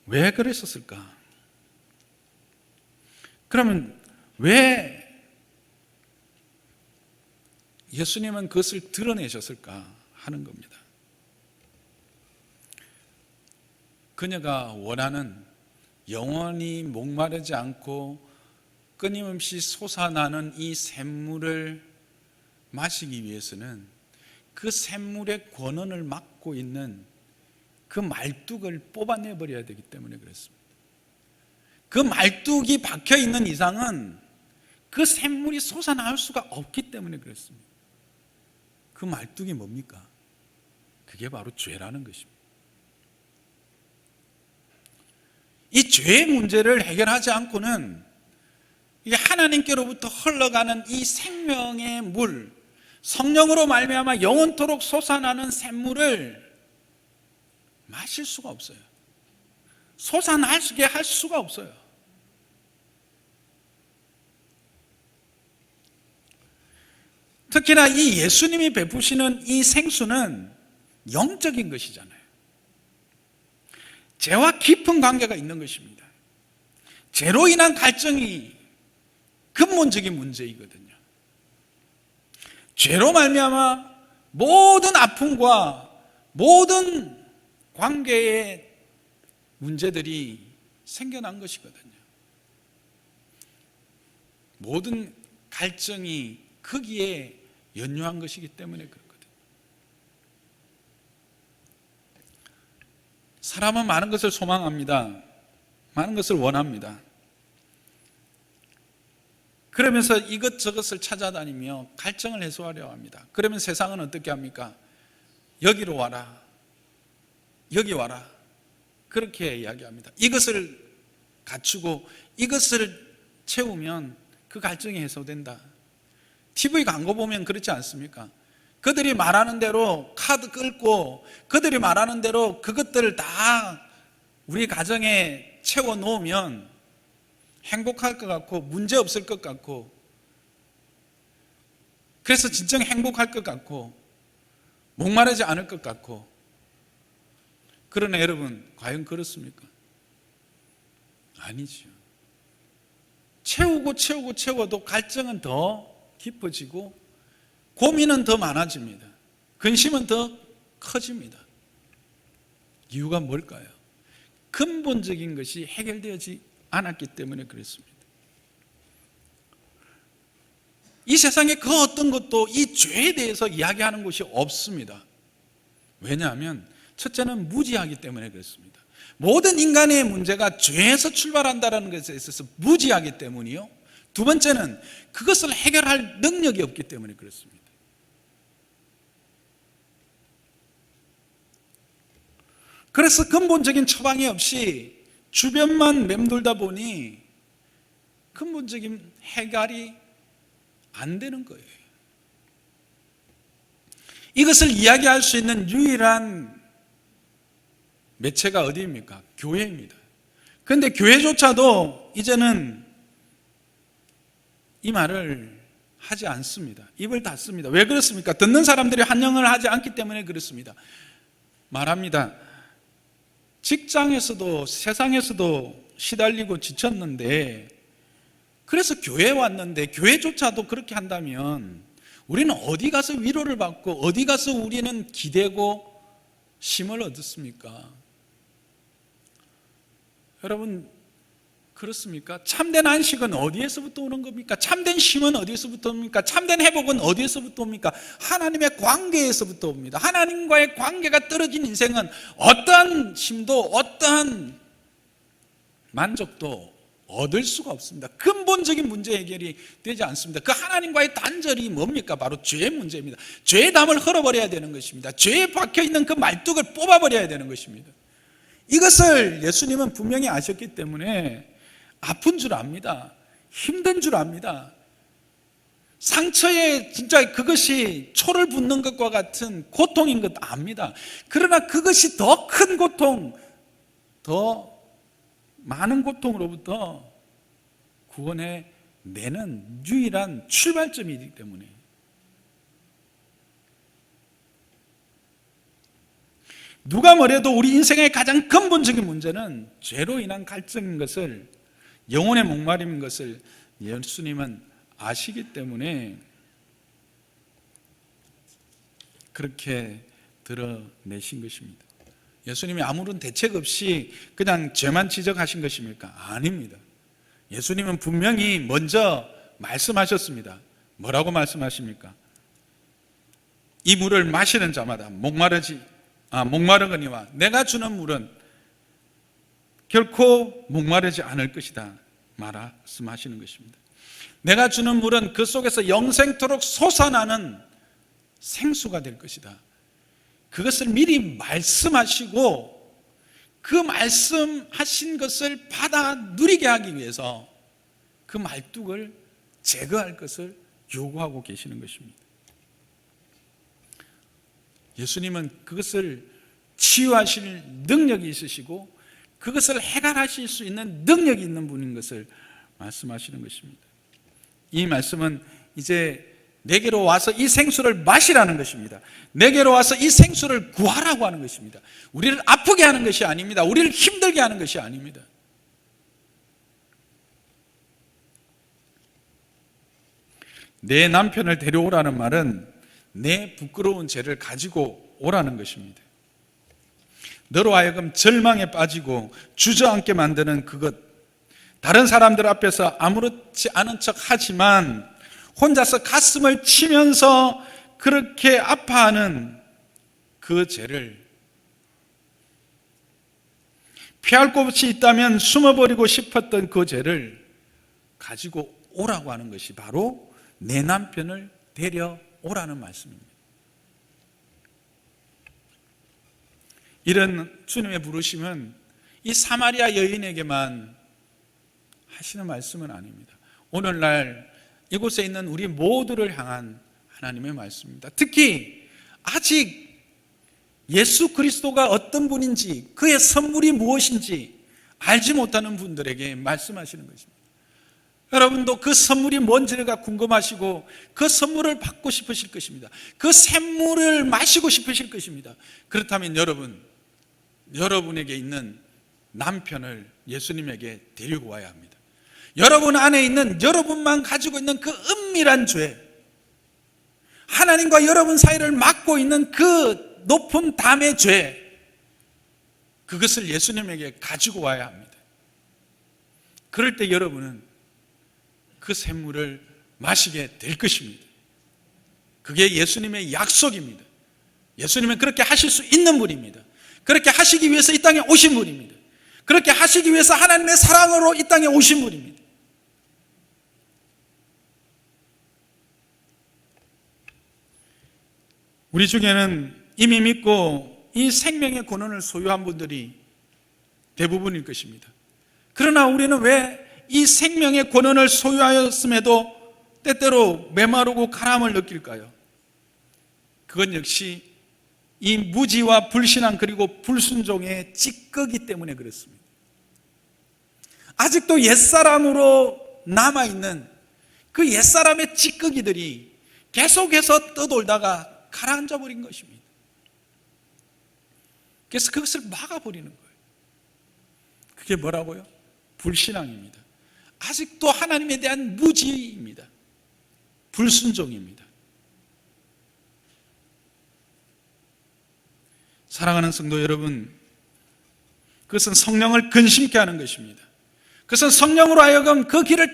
S1: 왜 그랬었을까? 그러면 왜 예수님은 그것을 드러내셨을까 하는 겁니다. 그녀가 원하는 영원히 목마르지 않고 끊임없이 솟아나는 이 샘물을 마시기 위해서는 그 샘물의 권원을 막고 있는 그 말뚝을 뽑아내버려야 되기 때문에 그렇습니다. 그 말뚝이 박혀있는 이상은 그 샘물이 솟아나올 수가 없기 때문에 그렇습니다. 그 말뚝이 뭡니까? 그게 바로 죄라는 것입니다. 이 죄의 문제를 해결하지 않고는 이게 하나님께로부터 흘러가는 이 생명의 물, 성령으로 말미암아 영원토록 솟아나는 샘물을 마실 수가 없어요. 솟아나게 할 수가 없어요. 특히나 이 예수님이 베푸시는 이 생수는 영적인 것이잖아요. 죄와 깊은 관계가 있는 것입니다. 죄로 인한 갈증이 근본적인 문제이거든요. 죄로 말미암아 모든 아픔과 모든 관계의 문제들이 생겨난 것이거든요. 모든 갈증이 거기에 연유한 것이기 때문에 그렇거든요. 사람은 많은 것을 소망합니다. 많은 것을 원합니다. 그러면서 이것저것을 찾아다니며 갈증을 해소하려 합니다. 그러면 세상은 어떻게 합니까? 여기로 와라, 여기 와라, 그렇게 이야기합니다. 이것을 갖추고 이것을 채우면 그 갈증이 해소된다. TV 광고 보면 그렇지 않습니까? 그들이 말하는 대로 카드 끌고 그들이 말하는 대로 그것들을 다 우리 가정에 채워 놓으면 행복할 것 같고 문제 없을 것 같고, 그래서 진정 행복할 것 같고 목마르지 않을 것 같고. 그러나 여러분, 과연 그렇습니까? 아니죠. 채워도 갈증은 더 깊어지고 고민은 더 많아집니다. 근심은 더 커집니다. 이유가 뭘까요? 근본적인 것이 해결되지 않았기 때문에 그렇습니다. 이 세상에 그 어떤 것도 이 죄에 대해서 이야기하는 것이 없습니다. 왜냐하면 첫째는 무지하기 때문에 그렇습니다. 모든 인간의 문제가 죄에서 출발한다는 것에 있어서 무지하기 때문이요. 두 번째는 그것을 해결할 능력이 없기 때문에 그렇습니다. 그래서 근본적인 처방이 없이 주변만 맴돌다 보니 근본적인 해결이 안 되는 거예요. 이것을 이야기할 수 있는 유일한 매체가 어디입니까? 교회입니다. 그런데 교회조차도 이제는 이 말을 하지 않습니다. 입을 닫습니다. 왜 그렇습니까? 듣는 사람들이 환영을 하지 않기 때문에 그렇습니다. 말합니다. 직장에서도 세상에서도 시달리고 지쳤는데, 그래서 교회에 왔는데 교회조차도 그렇게 한다면 우리는 어디 가서 위로를 받고 어디 가서 우리는 기대고 힘을 얻었습니까? 여러분, 그렇습니까? 참된 안식은 어디에서부터 오는 겁니까? 참된 힘은 어디에서부터 옵니까? 참된 회복은 어디에서부터 옵니까? 하나님의 관계에서부터 옵니다. 하나님과의 관계가 떨어진 인생은 어떠한 힘도 어떠한 만족도 얻을 수가 없습니다. 근본적인 문제 해결이 되지 않습니다. 그 하나님과의 단절이 뭡니까? 바로 죄의 문제입니다. 죄의 담을 헐어버려야 되는 것입니다. 죄에 박혀있는 그 말뚝을 뽑아버려야 되는 것입니다. 이것을 예수님은 분명히 아셨기 때문에 아픈 줄 압니다. 힘든 줄 압니다. 상처에 진짜 그것이 초를 붓는 것과 같은 고통인 것 압니다. 그러나 그것이 더 큰 고통, 더 많은 고통으로부터 구원해 내는 유일한 출발점이기 때문에, 누가 뭐래도 우리 인생의 가장 근본적인 문제는 죄로 인한 갈증인 것을, 영혼의 목마름인 것을 예수님은 아시기 때문에 그렇게 드러내신 것입니다. 예수님이 아무런 대책 없이 그냥 죄만 지적하신 것입니까? 아닙니다. 예수님은 분명히 먼저 말씀하셨습니다. 뭐라고 말씀하십니까? 이 물을 마시는 자마다 목마르거니와 내가 주는 물은 결코 목마르지 않을 것이다 말씀하시는 것입니다. 내가 주는 물은 그 속에서 영생토록 솟아나는 생수가 될 것이다. 그것을 미리 말씀하시고 그 말씀하신 것을 받아 누리게 하기 위해서 그 말뚝을 제거할 것을 요구하고 계시는 것입니다. 예수님은 그것을 치유하실 능력이 있으시고 그것을 해결하실 수 있는 능력이 있는 분인 것을 말씀하시는 것입니다. 이 말씀은 이제 내게로 와서 이 생수를 마시라는 것입니다. 내게로 와서 이 생수를 구하라고 하는 것입니다. 우리를 아프게 하는 것이 아닙니다. 우리를 힘들게 하는 것이 아닙니다. 내 남편을 데려오라는 말은 내 부끄러운 죄를 가지고 오라는 것입니다. 너로 하여금 절망에 빠지고 주저앉게 만드는 그것, 다른 사람들 앞에서 아무렇지 않은 척 하지만 혼자서 가슴을 치면서 그렇게 아파하는 그 죄를, 피할 곳이 있다면 숨어버리고 싶었던 그 죄를 가지고 오라고 하는 것이 바로 내 남편을 데려오라는 말씀입니다. 이런 주님의 부르심은 이 사마리아 여인에게만 하시는 말씀은 아닙니다. 오늘날 이곳에 있는 우리 모두를 향한 하나님의 말씀입니다. 특히 아직 예수 그리스도가 어떤 분인지, 그의 선물이 무엇인지 알지 못하는 분들에게 말씀하시는 것입니다. 여러분도 그 선물이 뭔지가 궁금하시고 그 선물을 받고 싶으실 것입니다. 그 샘물을 마시고 싶으실 것입니다. 그렇다면 여러분에게 있는 남편을 예수님에게 데리고 와야 합니다. 여러분 안에 있는, 여러분만 가지고 있는 그 은밀한 죄, 하나님과 여러분 사이를 막고 있는 그 높은 담의 죄, 그것을 예수님에게 가지고 와야 합니다. 그럴 때 여러분은 그 샘물을 마시게 될 것입니다. 그게 예수님의 약속입니다. 예수님은 그렇게 하실 수 있는 분입니다. 그렇게 하시기 위해서 이 땅에 오신 분입니다. 그렇게 하시기 위해서 하나님의 사랑으로 이 땅에 오신 분입니다. 우리 중에는 이미 믿고 이 생명의 권한을 소유한 분들이 대부분일 것입니다. 그러나 우리는 왜 이 생명의 권한을 소유하였음에도 때때로 메마르고 가람을 느낄까요? 그건 역시 이 무지와 불신앙 그리고 불순종의 찌꺼기 때문에 그렇습니다. 아직도 옛사람으로 남아있는 그 옛사람의 찌꺼기들이 계속해서 떠돌다가 가라앉아 버린 것입니다. 그래서 그것을 막아버리는 거예요. 그게 뭐라고요? 불신앙입니다. 아직도 하나님에 대한 무지입니다. 불순종입니다. 사랑하는 성도 여러분, 그것은 성령을 근심케 하는 것입니다. 그것은 성령으로 하여금 그 길을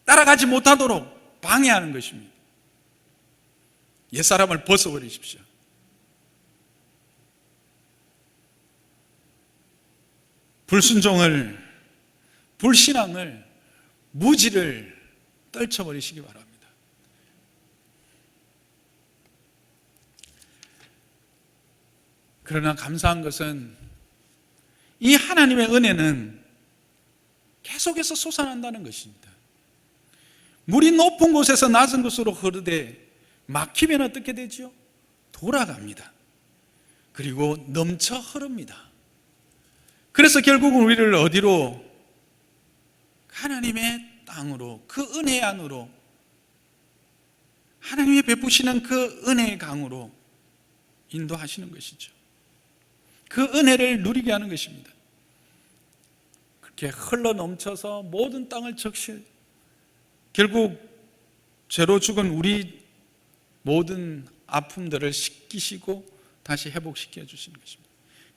S1: 따라가지 못하도록 방해하는 것입니다. 옛사람을 벗어버리십시오. 불순종을, 불신앙을, 무지를 떨쳐버리시기 바랍니다. 그러나 감사한 것은 이 하나님의 은혜는 계속해서 솟아난다는 것입니다. 물이 높은 곳에서 낮은 곳으로 흐르되 막히면 어떻게 되죠? 돌아갑니다. 그리고 넘쳐 흐릅니다. 그래서 결국은 우리를 어디로? 하나님의 땅으로, 그 은혜 안으로, 하나님이 베푸시는 그 은혜의 강으로 인도하시는 것이죠. 그 은혜를 누리게 하는 것입니다. 그렇게 흘러 넘쳐서 모든 땅을 적실, 결국 죄로 죽은 우리 모든 아픔들을 씻기시고 다시 회복시켜 주시는 것입니다.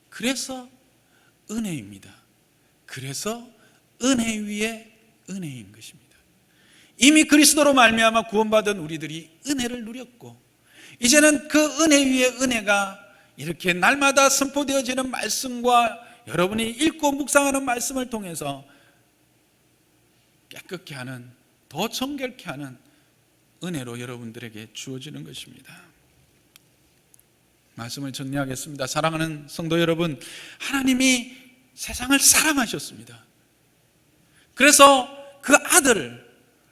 S1: 그래서 은혜입니다. 그래서 은혜 위에 은혜인 것입니다. 이미 그리스도로 말미암아 구원받은 우리들이 은혜를 누렸고, 이제는 그 은혜 위에 은혜가 이렇게 날마다 선포되어지는 말씀과 여러분이 읽고 묵상하는 말씀을 통해서 깨끗게 하는, 더 정결케 하는 은혜로 여러분들에게 주어지는 것입니다. 말씀을 정리하겠습니다. 사랑하는 성도 여러분, 하나님이 세상을 사랑하셨습니다. 그래서 그 아들,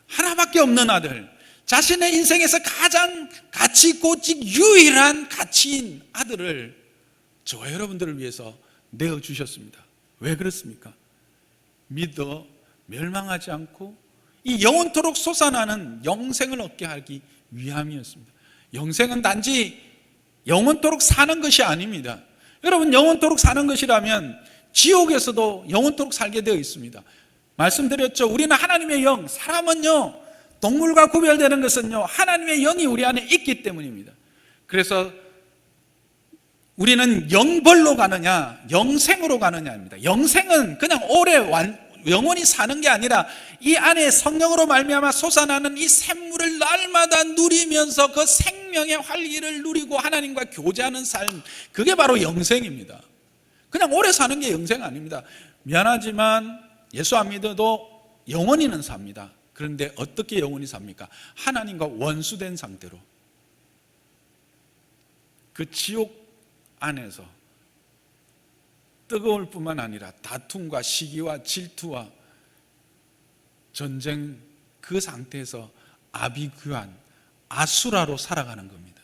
S1: 하나밖에 없는 아들, 자신의 인생에서 가장 가치 있고 오직 유일한 가치인 아들을 저와 여러분들을 위해서 내어주셨습니다. 왜 그렇습니까? 믿어 멸망하지 않고 이 영원토록 솟아나는 영생을 얻게 하기 위함이었습니다. 영생은 단지 영원토록 사는 것이 아닙니다. 여러분, 영원토록 사는 것이라면 지옥에서도 영원토록 살게 되어 있습니다. 말씀드렸죠. 우리는 하나님의 영, 사람은요, 동물과 구별되는 것은요, 하나님의 영이 우리 안에 있기 때문입니다. 그래서 우리는 영벌로 가느냐, 영생으로 가느냐입니다. 영생은 그냥 오래 영원히 사는 게 아니라 이 안에 성령으로 말미암아 솟아나는 이 샘물을 날마다 누리면서 그 생명의 활기를 누리고 하나님과 교제하는 삶, 그게 바로 영생입니다. 그냥 오래 사는 게 영생 아닙니다. 미안하지만 예수 안 믿어도 영원히는 삽니다. 그런데 어떻게 영원히 삽니까? 하나님과 원수된 상태로 그 지옥 안에서 뜨거울 뿐만 아니라 다툼과 시기와 질투와 전쟁, 그 상태에서 아비규환, 아수라로 살아가는 겁니다.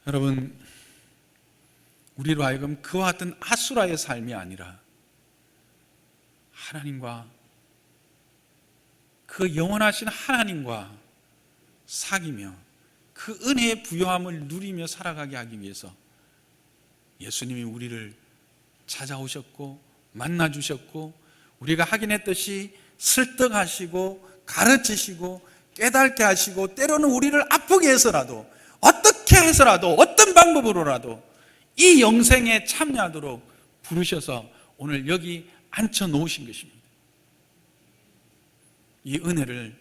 S1: 여러분, 우리로 하여금 그와 같은 아수라의 삶이 아니라 하나님과, 그 영원하신 하나님과 사귀며 그 은혜의 부요함을 누리며 살아가게 하기 위해서 예수님이 우리를 찾아오셨고 만나주셨고, 우리가 하긴 했듯이 설득하시고 가르치시고 깨닫게 하시고, 때로는 우리를 아프게 해서라도, 어떻게 해서라도, 어떤 방법으로라도 이 영생에 참여하도록 부르셔서 오늘 여기 앉혀 놓으신 것입니다. 이 은혜를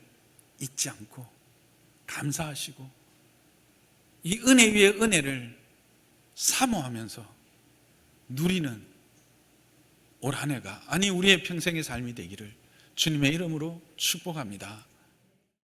S1: 잊지 않고 감사하시고 이 은혜 위에 은혜를 사모하면서 누리는 올 한 해가, 아니 우리의 평생의 삶이 되기를 주님의 이름으로 축복합니다.